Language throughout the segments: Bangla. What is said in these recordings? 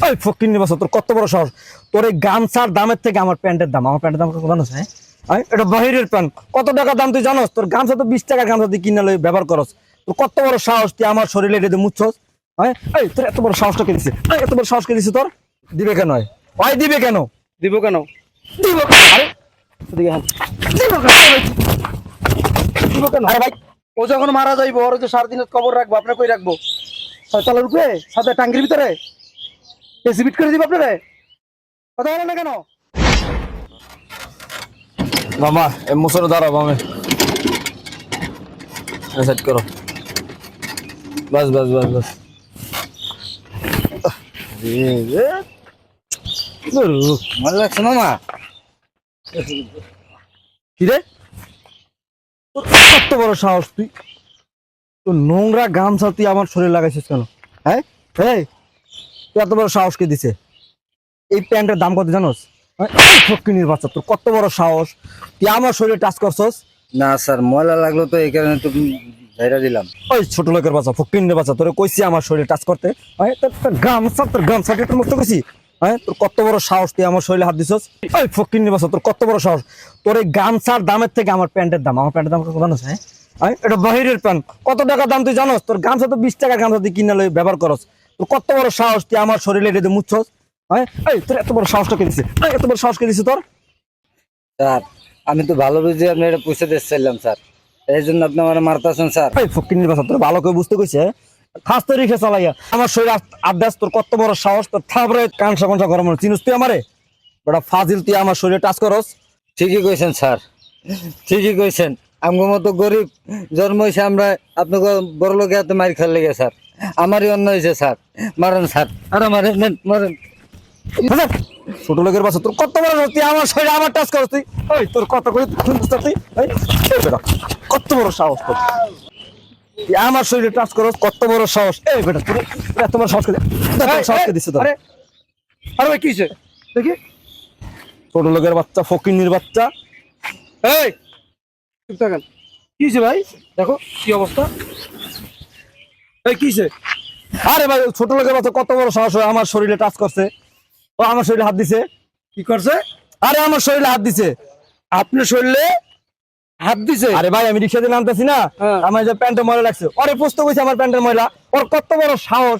ওই ফকির নিবাস তোর কত বড় সাহস, তোর এই গামছার দামের থেকে আমার প্যান্টের দাম, আমার প্যান্টের দাম কত জানোস? হ্যাঁ এটা বাহিরের প্যান্ট, কত টাকা দাম তুই জানোস? তোর গামছা তো 20 টাকার গামছা তুই কিনে লই ব্যবহার করস, তোর কত বড় সাহস তুই আমার শরীরে এটা মুছছস? হ্যাঁ এই তোর এত বড় সাহসটা কে দিছে? এত বড় সাহস কে দিছে তোর? দিবে কেন? ভাই দিবে কেন? দিব কেন? দিব কেন? আরে এদিকে হাত। দিব কেন? দিব কেন? আরে ভাই ও যখন মারা যাইবো ওর যে 7 দিনের কবর রাখবো, আপনার কই রাখবো? ছয়তলার উপরে সাথে টাঙ্গির ভিতরে এসিবিট করে দিব আপনারে? কথা বলেন না কেন? মামা এ মুসরে দাঁড়াও মামে, সেট করো, বাস বাস বাস বাস। মজা লাগছে মামা? কিরে তোর কত বড় সাহস, তুই তোর নোংরা গামছা তুই আমার শরীরে লাগাইছিস কেন? হ্যাঁ এই তুই এত বড় সাহস কে দিছে? এই প্যান্টের দাম কত জানোস? ফকিনির বাচ্চা, তোর কত বড় সাহস তুই আমার শরীরে টাচ করছস? না স্যার, ময়লা লাগলো তো এই কারণে তো ঝাইরা দিলাম। ওই ছোট লোকের বাচ্চা, ফকিনির বাচ্চা, তোরে কইছি আমার শরীরে টাচ করতে? তোর গামছা তোর মুক্ত করছি? তোর কত বড় সাহস তুই আমার শরীরে হাত দিছস? ওই ফকিনির বাচ্চা, তোর কত বড় সাহস, তোর এই গামছার দামের থেকে আমার প্যান্টের দাম, আমার প্যান্টের দাম কত জানোস? এটা বাহিরের প্যান্ট, কত টাকা দাম তুই জানোস? তোর গামছা তো 20 টাকার গামছা তুই কিনে লই ব্যবহার করস, তোর কত বড় সাহস তুই আমার শরীরে এটা মুছছস? এই তোর এত বড় সাহসটা কে দিছে? এত বড় সাহস কে দিছে তোর? স্যার আমি তো ভালো বুঝে আপনি এটা পয়সা দিতে চাইলাম স্যার, এই জন্য আপনি আমার মারতেছেন স্যার। এই ফকিনির বাচ্চা, তোর ভালো করে বুঝতে কইছে? ফাস্ট রিক্সা চালাইয়া আমার শরীরে আড্ডাস, তোর কত বড় সাহস, তোর থাবরে কানসা কনসা গরম চিনিস তুই আমারে? বড় ফাজিল, তুই আমার শরীরে টাচ করস? ঠিকই কইছেন স্যার, ঠিকই কইছেন। আমার মতো গরিব জন্ম হয়েছে, আমরা আপনাকে বড় লোক এত মার খেলে লেগে স্যার, আমারই অন্য হয়েছে স্যার। মারেন স্যার, আরে মারেন, নেন মারেন। ছোট লোকের বাচ্চা, তোর কত বড় সাহস, তুই আমার শরীরে আমার টাচ করস? তুই ওই তোর কত করে তুই কত বড় সাহস তোর, তুই আমার শরীরে টাচ করস? কত বড় সাহস? এই বেটা তোর এত বড় সাহস কে দিছে তোর? আরে আরে ভাই কি হয়েছে দেখি? ছোট লোকের বাচ্চা, ফকিনির বাচ্চা। এই চুপ থাকেন। কি হয়েছে ভাই? দেখো কি অবস্থা। এই কি হয়েছে? আরে ভাই ছোট লোকের বাচ্চা, কত বড় সাহস হয় আমার শরীরে টাচ করছে? ও আমার শরীরে হাত দিছে। কি করছে? আরে আমার শরীরে হাত দিছে। আপনার শরীরে হাত দিছে? আরে ভাই আমি রিক্সা দিয়ে নামতেছি না, হ্যাঁ। আমার যে প্যান্টে ময়লা লাগছে, ওরে পুষতে কইছে আমার প্যান্টের ময়লা। ওর কত বড় সাহস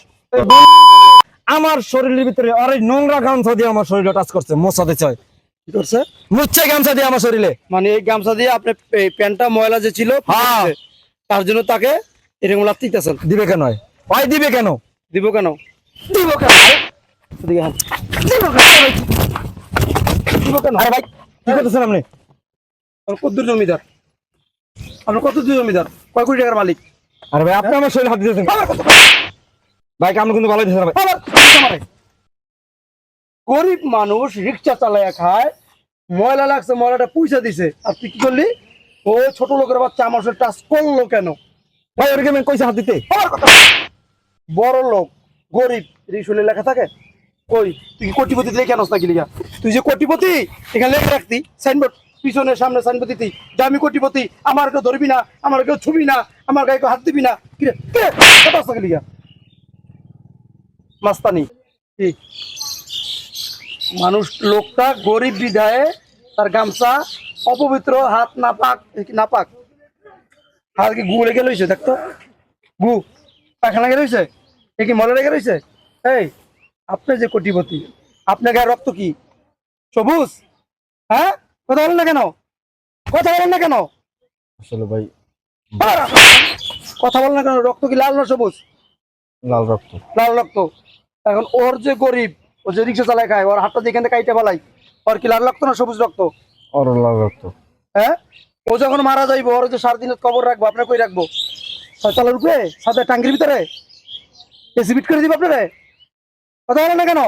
আমার শরীরের ভিতরে আরে নোংরা গামছা দিয়ে আমার শরীরে টাচ করছে, মোছাতে চায়। কি করছে? মুচ্ছে গামছা দিয়ে আমার শরীরে। মানে এই গামছা দিয়ে আপনি এই প্যান্টটা ময়লা যে ছিল হ্যাঁ। তার জন্য তাকে এরকম লাগতেছেন? দিবে কেন? ভাই দিবে কেন? দিব কেন? দিব কেন? এদিকে হাত। দিব কেন? দিব কেন? আরে ভাই কি করতেছেন আপনি? আপনার কত দূর জমিদার? আপনার কত দূর জমিদার? কয় কোটি টাকার মালিক? আরে ভাই আপনি আমার শরীরে হাত দিতেছেন। ভাই কাম কিন্তু ভালো দিতেছেন ভাই। গরিব মানুষ রিক্সা চালাইয়া খায়, ময়লা লাগছে, ময়লাটা পয়সা দিছে, আর তুই কি করলি? ও ছোট লোকের বাচ্চা আমার সাথে টাচ করলো কেন? ভাই ওরকে আমি কইছে হাত দিতে। বড় লোক গরিব রিসুলে লেখা থাকে? কই তুই কি কোটিপতি লেখা আনস নাকি লিখা? তুই যে কোটিপতি এখানে লেখা রাখতি সাইনবোর্ড, পিছনে সামনে সাইনবোর্ড দিতি যে আমি কোটিপতি, আমার কেউ ধরবি না, আমার কেউ ছুবি না, আমার গায়ে কেউ হাত দিবি না। কিরে কথা আছে লিখা মাস্তানি কি? মানুষ লোকটা গরিব বিধায় তার গামছা অপবিত্র, হাত নাপাক, নাপাক হাত কি গু লেগে রয়েছে? দেখতো গু পায়খানা লেগে রয়েছে, এ কি মলে লেগে রয়েছে? এই আপনি যে কোটিপতি, আপনার গায়ে রক্ত কি সবুজ? হ্যাঁ কথা বলেন না কেন? কথা বলেন না কেন? আসলে ভাই কথা বলেন না কেন? রক্ত কি লাল না সবুজ? লাল রক্ত। লাল রক্ত। এখন ওর যে গরিব, ও যে রিক্সা চালায় খায়, ওর হাতটা যেখানে কাইটে ফেলাই, ওর কি লাল রক্ত না সবুজ রক্ত? ওর লাল রক্ত। হ্যাঁ ও যখন মারা যাইবো ওর যে 7 দিনের কবর রাখবো, আপনার কই রাখবো? ছয়তলার উপরে সাথে টাঙ্গির ভিতরে এসিবিট করে দিব আপনারে? কথা বলেন না কেন?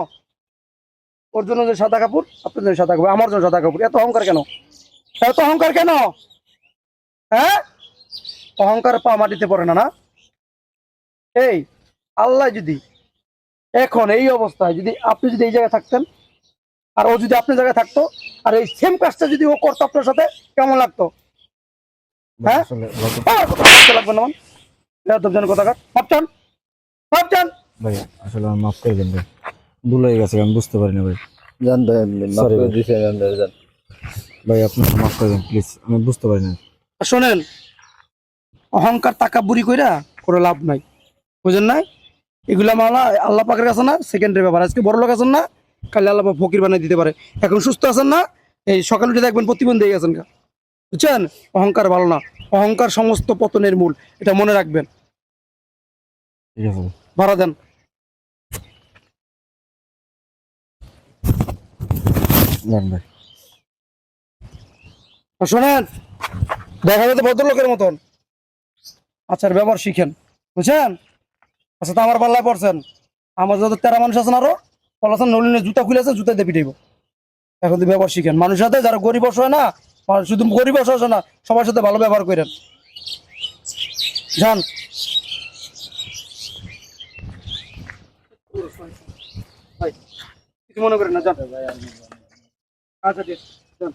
ওর জন্য যে সাদা কাপড়, আপনার জন্য সাদা কাপড়, আমার জন্য সাদা কাপড়। এত অহংকার কেন? এত অহংকার কেন? হ্যাঁ অহংকার পা মাটিতে পড়ে না, না? এই আল্লাহ যদি এখন এই অবস্থায় যদি আপনি যদি এই জায়গায় থাকতেন, আর ও যদি আপনার জায়গায় থাকতো, আর এই সেম কাজটা যদি ও করতো আপনার সাথে, কেমন লাগতো? হ্যাঁ লাগবে না মান কথা ভাবছেন? ভাই আসলে মাফ করে দেন ভাই। ভুল হয়ে গেছে, আমি বুঝতে পারি না ভাই। জান ভাই, আপনি মাফ Sorry করে ভাই। দিছেন, জান ভাই, জান। ভাই আপনি মাফ করে দেন প্লিজ, আমি বুঝতে পারি না। আর শোনেন, অহংকার তাকাব্বুরি কইরা কোনো লাভ নাই, বুঝেন নাই? এগুলা মামলা আল্লাহ পাকের কাছে না, সেকেন্ডের ব্যাপার। আজকে বড় লোক আছেন না, কালে আল্লাহ পাক ফকির বানাই দিতে পারে। এখন সুস্থ আছেন না, এই সকালে উঠে দেখবেন প্রতিবন্ধী হয়ে গেছেন গা। বুঝছেন? অহংকার ভালো না, অহংকার সমস্ত পতনের মূল, এটা মনে রাখবেন। ঠিক আছে ভাই। ভাড়া দেন। যান ভাই। আর শোনেন, দেখা যাবে ভদ্রলোকের মতন আচ্ছা ব্যবহার শিখেন, বুঝছেন? আচ্ছা, তো আমার পাল্লায় পড়ছেন, আমার যত তেরা মানুষ আছেন আরো পলাছেন, নলিনের জুতা খুলেছে, জুতা দিয়ে পিটাইব। এখন তো ব্যবহার শিখেন মানুষের সাথে, যারা গরিব অসহায় না, আর শুধু গরিব অসহায় না, সবার সাথে ভালো ব্যবহার করেন। যান। ভাই কিছু মনে করেন না, যান। আচ্ছা ঠিক আছে, যান।